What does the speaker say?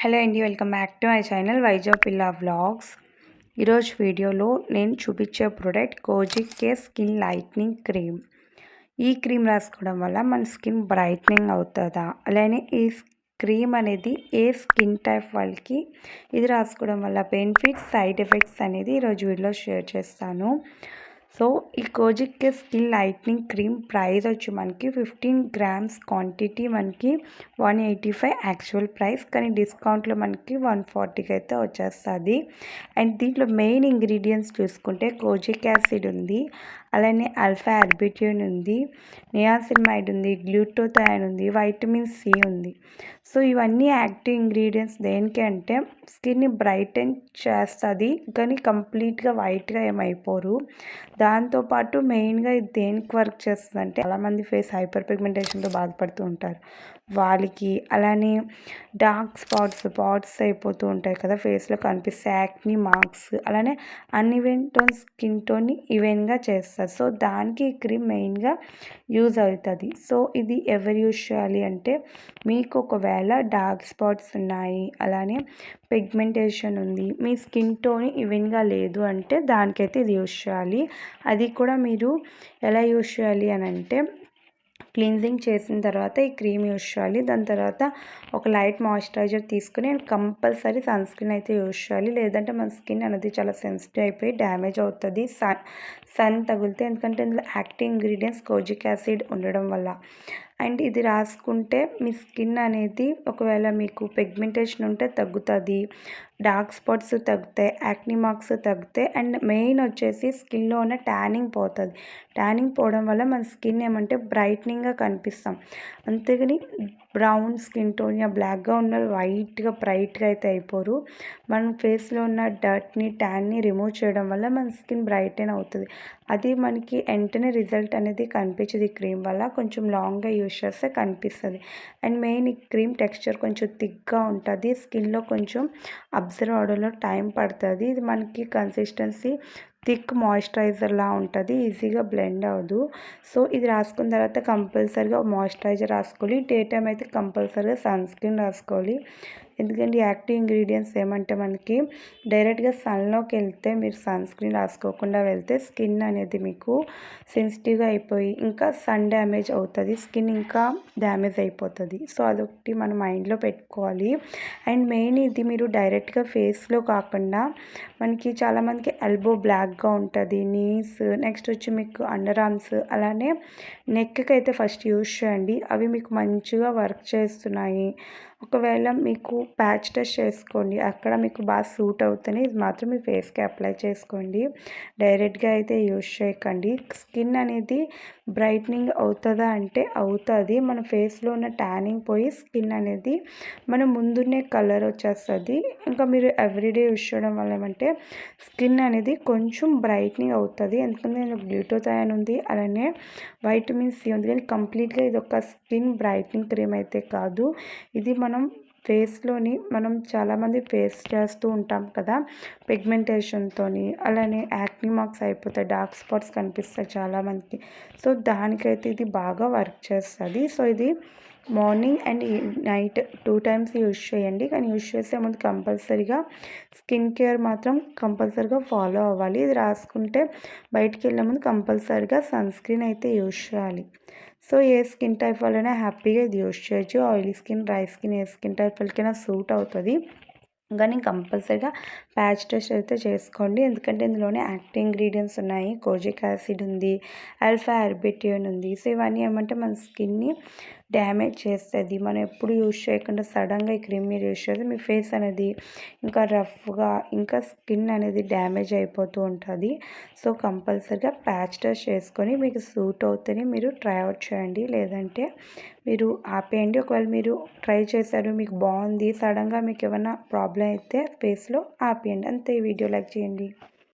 Hello అండి, welcome back to my channel Vizag పిల్లా vlogs. ఈరోజు వీడియోలో నేను చూపించే product kojic care skin lightning cream. ఈ క్రీమ్ రాసుకోవడం వల్ల మన స్కిన్ బ్రైట్నింగ్ అవుతుందా, అలానే ఈ క్రీమ్ అనేది ఏ స్కిన్ టైప్ వాళ్ళకి ఇది రాసుకోవడం వల్ల బెనిఫిట్స్, సైడ్ ఎఫెక్ట్స్ అనేది ఈరోజు వీడియోలో షేర్ చేస్తాను. సో ఈ kojic care skin lightning cream price వచ్చి మనకి 15 గ్రామ్స్ క్వాంటిటీ మనకి 185 యాక్చువల్ ప్రైస్, కానీ డిస్కౌంట్లో మనకి 140కి అయితే వచ్చేస్తుంది. అండ్ దీంట్లో మెయిన్ ఇంగ్రీడియంట్స్ చూసుకుంటే కోజిక్ యాసిడ్ ఉంది, అలానే ఆల్ఫా ఆర్బిట్యూన్ ఉంది, నియాసినమైడ్ ఉంది, గ్లూటోథయాన్ ఉంది, వైటమిన్ సి ఉంది. సో ఇవన్నీ యాక్టివ్ ఇంగ్రీడియంట్స్ దేనికి అంటే స్కిన్ని బ్రైటన్ చేస్తుంది, కానీ కంప్లీట్గా వైట్గా ఏమైపోరు. దాంతోపాటు మెయిన్గా ఇది దేనికి వర్క్ చేస్తుంది అంటే చాలామంది ఫేస్ హైపర్ పిగ్మెంటేషన్తో బాధపడుతూ ఉంటారు వాళ్ళకి, అలానే డార్క్ స్పాట్స్ అయిపోతూ ఉంటాయి కదా ఫేస్లో కనిపిస్తే, యాక్ని మార్క్స్, అలానే అన్ఈవెన్ టోన్ స్కిన్ టోన్ని ఈవెన్గా చేస్తుంది. సో దానికి ఈ క్రీమ్ మెయిన్గా యూజ్ అవుతుంది. సో ఇది ఎవరు యూజ్ చేయాలి అంటే మీకు ఒకవేళ డార్క్ స్పాట్స్ ఉన్నాయి, అలానే పిగ్మెంటేషన్ ఉంది, మీ స్కిన్ టోన్ ఈవెన్గా లేదు అంటే దానికైతే ఇది యూజ్ చేయాలి. అది కూడా మీరు ఎలా యూజ్ చేయాలి అని అంటే క్లీన్జింగ్ చేసిన తర్వాత ఈ క్రీమ్ యూజ్ చేయాలి. దాని తర్వాత ఒక లైట్ మాయిశ్చరైజర్ తీసుకుని కంపల్సరీ సన్ స్క్రీన్ అయితే యూజ్ చేయాలి. లేదంటే మన స్కిన్ అనేది చాలా సెన్సిటివ్ అయిపోయి డ్యామేజ్ అవుతుంది సన్ తగిలితే, ఎందుకంటే ఇందులో యాక్టివ్ ఇంగ్రీడియంట్స్ కోజిక్ యాసిడ్ ఉండడం వల్ల. అండ్ ఇది రాసుకుంటే మీ స్కిన్ అనేది ఒకవేళ మీకు పిగ్మెంటేషన్ ఉంటే తగ్గుతుంది, డార్క్ స్పాట్స్ తగ్గుతాయి, యాక్ని మార్క్స్ తగ్గుతాయి, అండ్ మెయిన్ వచ్చేసి స్కిన్లో ఉన్న ట్యానింగ్ పోతుంది. ట్యానింగ్ పోవడం వల్ల మన స్కిన్ ఏమంటే బ్రైట్నింగ్గా కనిపిస్తాం. అంతేగాని బ్రౌన్ స్కిన్ టోన్ యా బ్లాక్గా ఉన్న వైట్గా బ్రైట్గా అయితే అయిపోరు. మన ఫేస్లో ఉన్న డర్ట్ని, ట్యాన్ని రిమూవ్ చేయడం వల్ల మన స్కిన్ బ్రైటన్ అవుతుంది. అది మనకి వెంటనే రిజల్ట్ అనేది కనిపించదు. ఈ క్రీమ్ వల్ల కొంచెం లాంగ్గా యూజ్ చేస్తే కనిపిస్తుంది. అండ్ మెయిన్ ఈ క్రీమ్ టెక్స్చర్ కొంచెం థిక్గా ఉంటుంది, స్కిన్లో కొంచెం అబ్జర్వ్ అవడంలో టైం పడుతుంది. ఇది మనకి కన్సిస్టెన్సీ థిక్ మాయిశ్చరైజర్లా ఉంటుంది, ఈజీగా బ్లెండ్ అవ్వదు. సో ఇది రాసుకున్న తర్వాత కంపల్సరీగా మాయిశ్చరైజర్ రాసుకోవాలి. డే టైం అయితే కంపల్సరీగా సన్ స్క్రీన్ రాసుకోవాలి. ఎందుకంటే యాక్టివ్ ఇంగ్రీడియంట్స్ ఏమంటే మనకి డైరెక్ట్గా సన్లోకి వెళ్తే మీరు సన్ స్క్రీన్ రాసుకోకుండా వెళ్తే స్కిన్ అనేది మీకు సెన్సిటివ్గా అయిపోయి ఇంకా సన్ డ్యామేజ్ అవుతుంది, స్కిన్ ఇంకా డ్యామేజ్ అయిపోతుంది. సో అదొకటి మన మైండ్లో పెట్టుకోవాలి. అండ్ మెయిన్ ఇది మీరు డైరెక్ట్గా ఫేస్లో కాకుండా మనకి చాలామందికి ఎల్బో బ్లాక్గా ఉంటుంది, నీస్, నెక్స్ట్ వచ్చి మీకు అండర్ ఆర్మ్స్, అలానే నెక్కి అయితే ఫస్ట్ యూజ్ చేయండి. అవి మీకు మంచిగా వర్క్ చేస్తున్నాయి. ఒకవేళ మీకు ప్యాచ్ టెస్ట్ చేసుకోండి, అక్కడ మీకు బాగా సూట్ అవుతుంది, ఇది మాత్రం మీ ఫేస్కి అప్లై చేసుకోండి. డైరెక్ట్గా అయితే యూజ్ చేయకండి. స్కిన్ అనేది బ్రైట్నింగ్ అవుతుందా అంటే అవుతుంది. మన ఫేస్లో ఉన్న ట్యానింగ్ పోయి స్కిన్ అనేది మన ముందునే కలర్ వచ్చేస్తుంది. ఇంకా మీరు ఎవ్రీడే యూజ్ చేయడం వల్ల ఏమంటే స్కిన్ అనేది కొంచెం బ్రైట్నింగ్ అవుతుంది. ఎందుకంటే ఇందులో గ్లూటోథయాన్ ఉంది, అలానే వైటమిన్ సి ఉంది. కానీ కంప్లీట్గా ఇది ఒక స్కిన్ బ్రైట్నింగ్ క్రీమ్ అయితే కాదు. ఇది మనం ఫేస్లోని మనం చాలామంది ఫేస్ చేస్తూ ఉంటాం కదా పిగ్మెంటేషన్తో, అలానే యాక్ని మార్క్స్ అయిపోతాయి, డార్క్ స్పాట్స్ కనిపిస్తాయి చాలామందికి. సో దానికైతే ఇది బాగా వర్క్ చేస్తుంది. సో ఇది morning and night 2 times use చేయండి. కానీ యూజ్ చేసే ముందు కంపల్సరీగా స్కిన్ కేర్ మాత్రం కంపల్సరీగా ఫాలో అవ్వాలి. ఇది రాసుకుంటే బయటికి వెళ్ళే ముందు కంపల్సరీగా సన్ స్క్రీన్ అయితే యూజ్ చేయాలి. సో ఏ స్కిన్ టైప్ వల్లైనా హ్యాపీగా ఇది యూజ్ చేయొచ్చు. ఆయిలీ స్కిన్, డ్రై స్కిన్, ఏ స్కిన్ టైప్ వాళ్ళకైనా సూట్ అవుతుంది. కానీ కంపల్సరీగా ప్యాచ్ టెస్ట్ అయితే చేసుకోండి. ఎందుకంటే ఇందులోనే యాక్టివ్ ఇంగ్రీడియంట్స్ ఉన్నాయి, కోజిక్ యాసిడ్ ఉంది, ఆల్ఫా ఆర్బిట్యూన్ ఉంది. సో ఇవన్నీ ఏమంటే మన స్కిన్ని డ్యామేజ్ చేస్తుంది. మనం ఎప్పుడు యూజ్ చేయకుండా సడన్గా ఈ క్రీమ్ మీరు యూజ్ చేస్తే మీ ఫేస్ అనేది ఇంకా రఫ్గా, ఇంకా స్కిన్ అనేది డ్యామేజ్ అయిపోతూ ఉంటుంది. సో కంపల్సరీగా ప్యాచ్ టెస్ట్ చేసుకొని మీకు సూట్ అవుతేనే మీరు ట్రై అవుట్ చేయండి, లేదంటే మీరు ఆపేయండి. ఒకవేళ మీరు ట్రై చేశారు, మీకు బాగుంది, సడన్గా మీకు ఏమైనా ప్రాబ్లం అయితే ఫేస్లో ఆపేయండి అంతే. ఈ వీడియో లైక్ చేయండి.